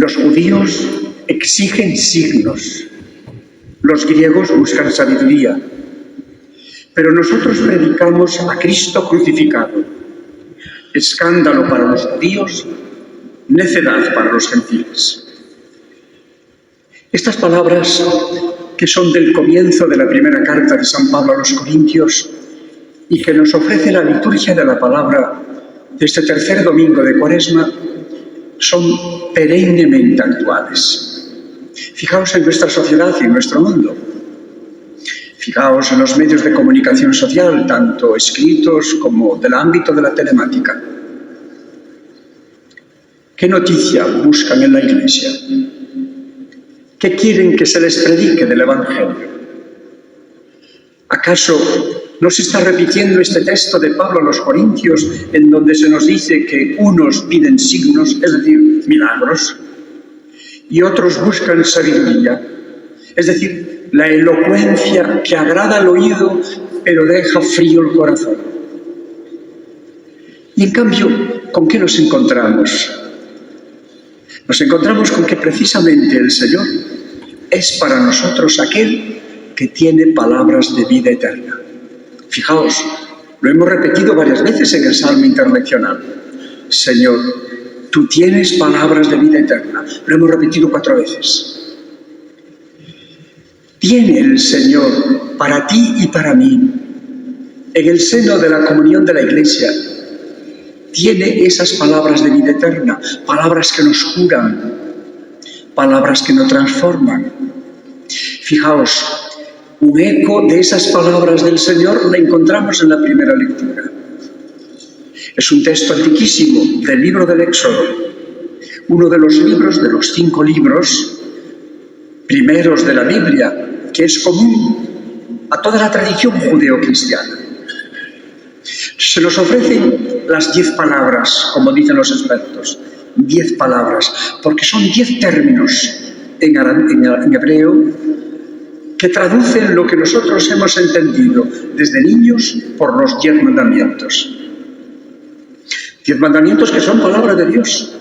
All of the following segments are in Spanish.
Los judíos exigen signos, los griegos buscan sabiduría, pero nosotros predicamos a Cristo crucificado, escándalo para los judíos, necedad para los gentiles. Estas palabras, que son del comienzo de la primera carta de San Pablo a los Corintios y que nos ofrece la liturgia de la palabra de este tercer domingo de Cuaresma, son perennemente actuales. Fijaos en nuestra sociedad y en nuestro mundo. Fijaos en los medios de comunicación social, tanto escritos como del ámbito de la telemática. ¿Qué noticia buscan en la Iglesia? ¿Qué quieren que se les predique del Evangelio? ¿Acaso no se está repitiendo este texto de Pablo a los Corintios, en donde se nos dice que unos piden signos, es decir, milagros, y otros buscan sabiduría, es decir, la elocuencia que agrada al oído, pero deja frío el corazón? Y en cambio, ¿con qué nos encontramos? Nos encontramos con que precisamente el Señor es para nosotros aquel que tiene palabras de vida eterna. Fijaos, lo hemos repetido varias veces en el Salmo internacional. Señor, tú tienes palabras de vida eterna. Lo hemos repetido 4 veces. Tiene el Señor para ti y para mí, en el seno de la comunión de la Iglesia, tiene esas palabras de vida eterna, palabras que nos curan, palabras que nos transforman. Fijaos, un eco de esas palabras del Señor la encontramos en la primera lectura. Es un texto antiquísimo del libro del Éxodo, uno de los libros, de los 5 libros primeros de la Biblia, que es común a toda la tradición judeocristiana. Se nos ofrecen las 10 palabras, como dicen los expertos, 10 palabras, porque son 10 términos en hebreo que traducen lo que nosotros hemos entendido desde niños por los 10 mandamientos. 10 mandamientos que son palabra de Dios.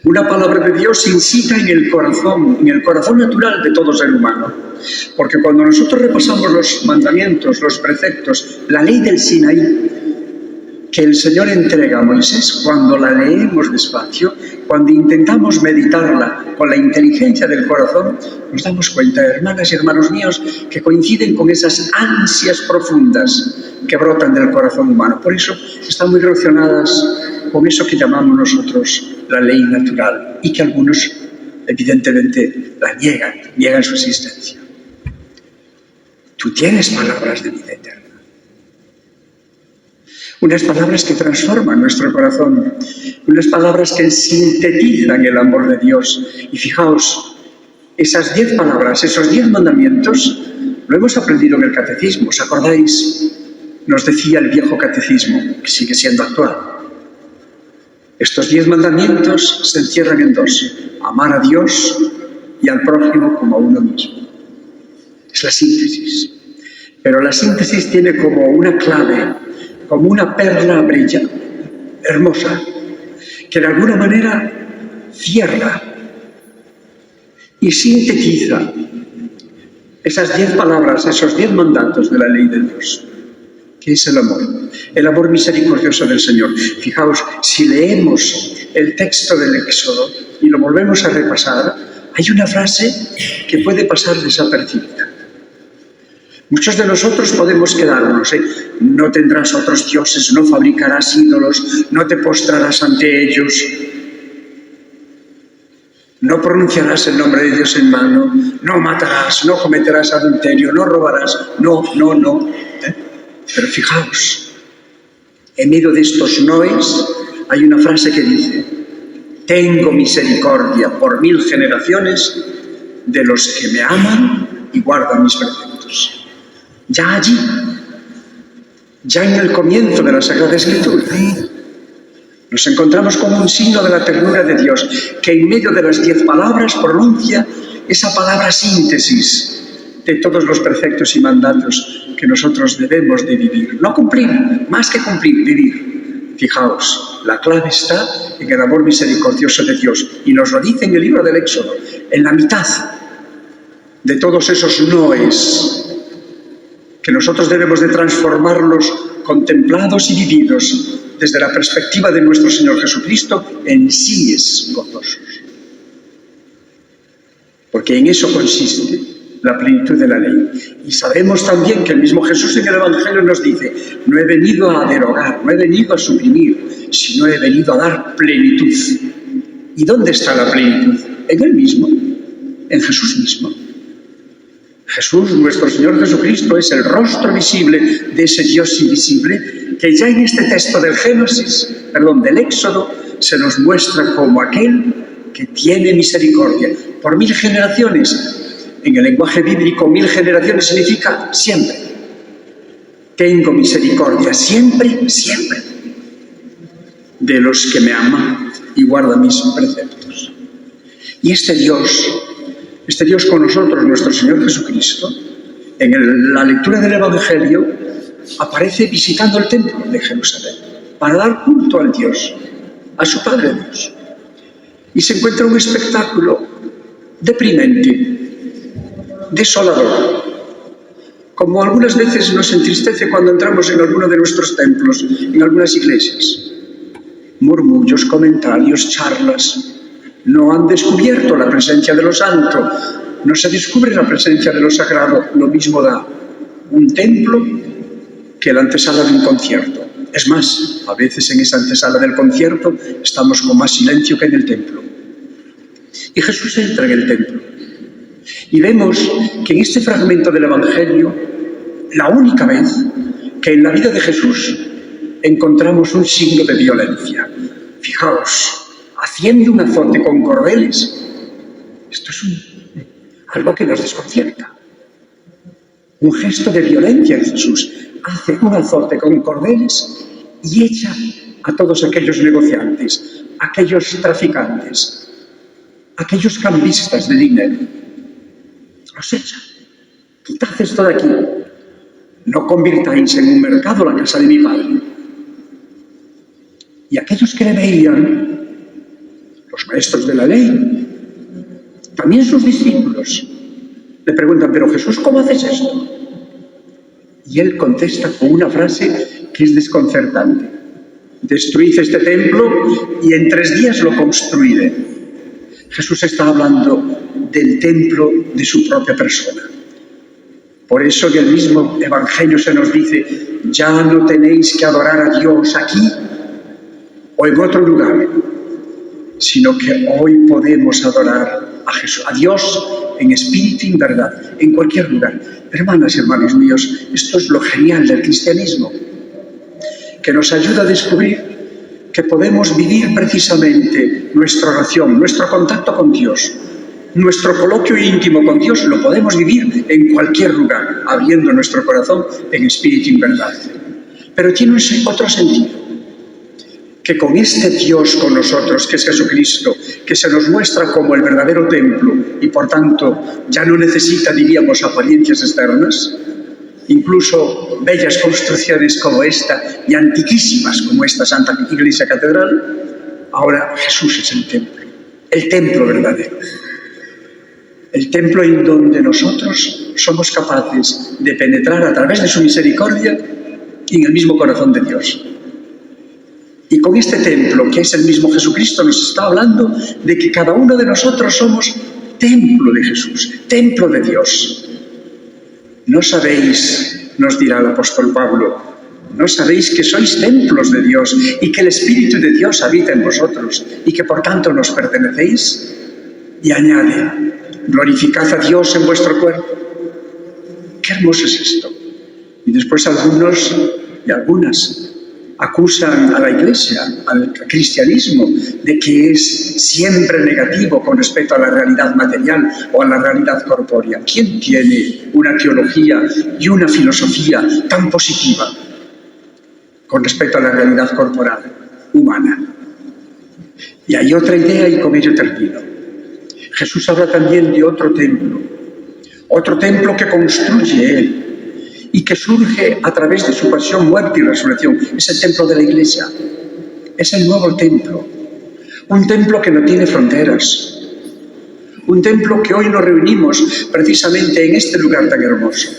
Una palabra de Dios incita en el corazón natural de todo ser humano. Porque cuando nosotros repasamos los mandamientos, los preceptos, la ley del Sinaí, que el Señor entrega a Moisés, cuando la leemos despacio, cuando intentamos meditarla con la inteligencia del corazón, nos damos cuenta, hermanas y hermanos míos, que coinciden con esas ansias profundas que brotan del corazón humano. Por eso están muy relacionadas con eso que llamamos nosotros la ley natural y que algunos, evidentemente, la niegan su existencia. Tú tienes palabras de vida eterna. Unas palabras que transforman nuestro corazón, unas palabras que sintetizan el amor de Dios. Y fijaos, esas 10 palabras, esos 10 mandamientos, lo hemos aprendido en el catecismo. ¿Os acordáis? Nos decía el viejo catecismo, que sigue siendo actual. Estos 10 mandamientos se encierran en 2: amar a Dios y al prójimo como a uno mismo. Es la síntesis. Pero la síntesis tiene como una clave, como una perla brillante, hermosa, que de alguna manera cierra y sintetiza esas 10 palabras, esos 10 mandatos de la ley de Dios, que es el amor misericordioso del Señor. Fijaos, si leemos el texto del Éxodo y lo volvemos a repasar, hay una frase que puede pasar desapercibida. Muchos de nosotros podemos quedarnos, no tendrás otros dioses, no fabricarás ídolos, no te postrarás ante ellos, no pronunciarás el nombre de Dios en vano, no matarás, no cometerás adulterio, no robarás, no. Pero fijaos, en medio de estos noes hay una frase que dice: tengo misericordia por 1000 generaciones de los que me aman y guardan mis preceptos. Ya allí, ya en el comienzo de la Sagrada Escritura, nos encontramos con un signo de la ternura de Dios, que en medio de las 10 palabras pronuncia esa palabra síntesis de todos los preceptos y mandatos que nosotros debemos de vivir. No cumplir, más que cumplir, vivir. Fijaos, La clave está en el amor misericordioso de Dios. Y nos lo dice en el libro del Éxodo, en la mitad de todos esos noes, que nosotros debemos de transformarlos contemplados y vividos desde la perspectiva de nuestro Señor Jesucristo en síes gozosos. Porque en eso consiste la plenitud de la ley. Y sabemos también que el mismo Jesús en el Evangelio nos dice: no he venido a derogar, no he venido a suprimir, sino he venido a dar plenitud. ¿Y dónde está la plenitud? En Él mismo, en Jesús mismo. Jesús, nuestro Señor Jesucristo, es el rostro visible de ese Dios invisible que ya en este texto del del Éxodo, se nos muestra como aquel que tiene misericordia por 1000 generaciones. En el lenguaje bíblico, 1000 generaciones significa siempre. Tengo misericordia siempre, siempre, de los que me aman y guardan mis preceptos. Y este Dios con nosotros, nuestro Señor Jesucristo, en la lectura del Evangelio, aparece visitando el templo de Jerusalén para dar culto al Dios, a su Padre Dios. Y se encuentra un espectáculo deprimente, desolador, como algunas veces nos entristece cuando entramos en alguno de nuestros templos, en algunas iglesias. Murmullos, comentarios, charlas. No han descubierto la presencia de lo santo, no se descubre la presencia de lo sagrado. Lo mismo da un templo que la antesala de un concierto. Es más, a veces en esa antesala del concierto estamos con más silencio que en el templo. Y Jesús entra en el templo. Y vemos que en este fragmento del Evangelio, la única vez que en la vida de Jesús encontramos un signo de violencia. Fijaos, haciendo un azote con cordeles. Esto es algo que nos desconcierta. Un gesto de violencia en Jesús. Hace un azote con cordeles y echa a todos aquellos negociantes, aquellos traficantes, aquellos cambistas de dinero. Los echa. Quitad esto de aquí. No convirtáis en un mercado la casa de mi Padre. Y aquellos que le veían, los maestros de la ley, también sus discípulos, le preguntan: pero Jesús, ¿cómo haces esto? Y él contesta con una frase que es desconcertante: destruid este templo y en 3 días lo construiré. Jesús está hablando del templo de su propia persona. Por eso en el mismo Evangelio se nos dice: ya no tenéis que adorar a Dios aquí o en otro lugar, sino que hoy podemos adorar a Dios en espíritu y en verdad, en cualquier lugar. Hermanas y hermanos míos, esto es lo genial del cristianismo, que nos ayuda a descubrir que podemos vivir precisamente nuestra oración, nuestro contacto con Dios, nuestro coloquio íntimo con Dios, lo podemos vivir en cualquier lugar, abriendo nuestro corazón en espíritu y en verdad. Pero tiene otro sentido, que con este Dios con nosotros, que es Jesucristo, que se nos muestra como el verdadero templo y por tanto ya no necesita, diríamos, apariencias externas, incluso bellas construcciones como esta y antiquísimas como esta Santa Iglesia Catedral, ahora Jesús es el templo verdadero. El templo en donde nosotros somos capaces de penetrar a través de su misericordia en el mismo corazón de Dios. Y con este templo, que es el mismo Jesucristo, nos está hablando de que cada uno de nosotros somos templo de Jesús, templo de Dios. ¿No sabéis, nos dirá el apóstol Pablo, no sabéis que sois templos de Dios y que el Espíritu de Dios habita en vosotros y que por tanto nos pertenecéis? Y añade: glorificad a Dios en vuestro cuerpo. Qué hermoso es esto. Y después algunos y algunas acusan a la Iglesia, al cristianismo, de que es siempre negativo con respecto a la realidad material o a la realidad corpórea. ¿Quién tiene una teología y una filosofía tan positiva con respecto a la realidad corporal, humana? Y hay otra idea, y con ello termino. Jesús habla también de otro templo que construye Él y que surge a través de su pasión, muerte y resurrección. Es el templo de la Iglesia. Es el nuevo templo, un templo que no tiene fronteras, un templo que hoy nos reunimos precisamente en este lugar tan hermoso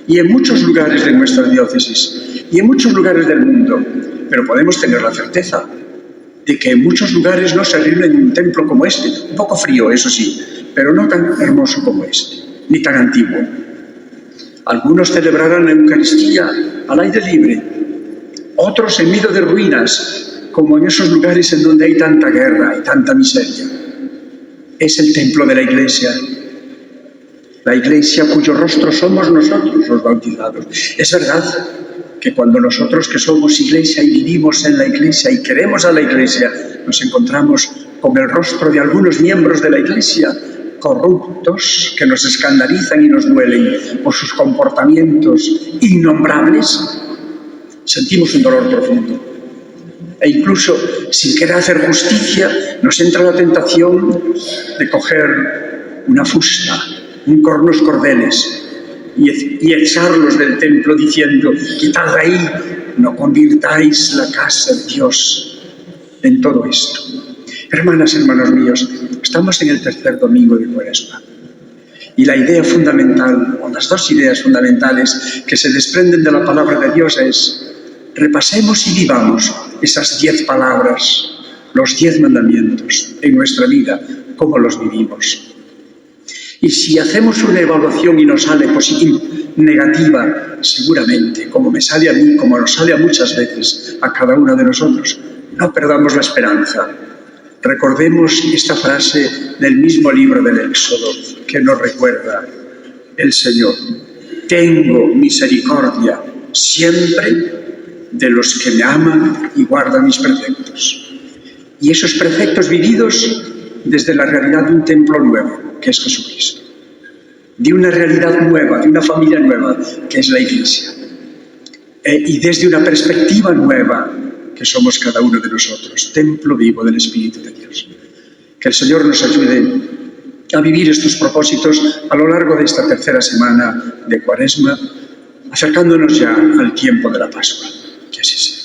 y en muchos lugares de nuestra diócesis y en muchos lugares del mundo, pero podemos tener la certeza de que en muchos lugares no se reúnen en un templo como este, un poco frío, eso sí, pero no tan hermoso como este, ni tan antiguo. Algunos celebrarán la Eucaristía al aire libre, otros en medio de ruinas, como en esos lugares en donde hay tanta guerra y tanta miseria. Es el templo de la Iglesia cuyo rostro somos nosotros los bautizados. Es verdad que cuando nosotros que somos Iglesia y vivimos en la Iglesia y queremos a la Iglesia, nos encontramos con el rostro de algunos miembros de la Iglesia corruptos que nos escandalizan y nos duelen por sus comportamientos innombrables, sentimos un dolor profundo. E incluso, sin querer hacer justicia, nos entra la tentación de coger una fusta, unos cordeles, y echarlos del templo diciendo: quitad de ahí, no convirtáis la casa de Dios en todo esto. Hermanas, hermanos míos, estamos en el tercer domingo de Cuaresma. Y la idea fundamental, o las dos ideas fundamentales que se desprenden de la palabra de Dios es: repasemos y vivamos esas 10 palabras, los 10 mandamientos en nuestra vida, cómo los vivimos. Y si hacemos una evaluación y nos sale positiva, negativa, seguramente, como me sale a mí, como nos sale a muchas veces a cada uno de nosotros, no perdamos la esperanza. Recordemos esta frase del mismo libro del Éxodo que nos recuerda el Señor: tengo misericordia siempre de los que me aman y guardan mis preceptos. Y esos preceptos vividos desde la realidad de un templo nuevo, que es Jesucristo, de una realidad nueva, de una familia nueva, que es la Iglesia, y desde una perspectiva nueva, que somos cada uno de nosotros, templo vivo del Espíritu de Dios. Que el Señor nos ayude a vivir estos propósitos a lo largo de esta tercera semana de Cuaresma, acercándonos ya al tiempo de la Pascua. Que así sea.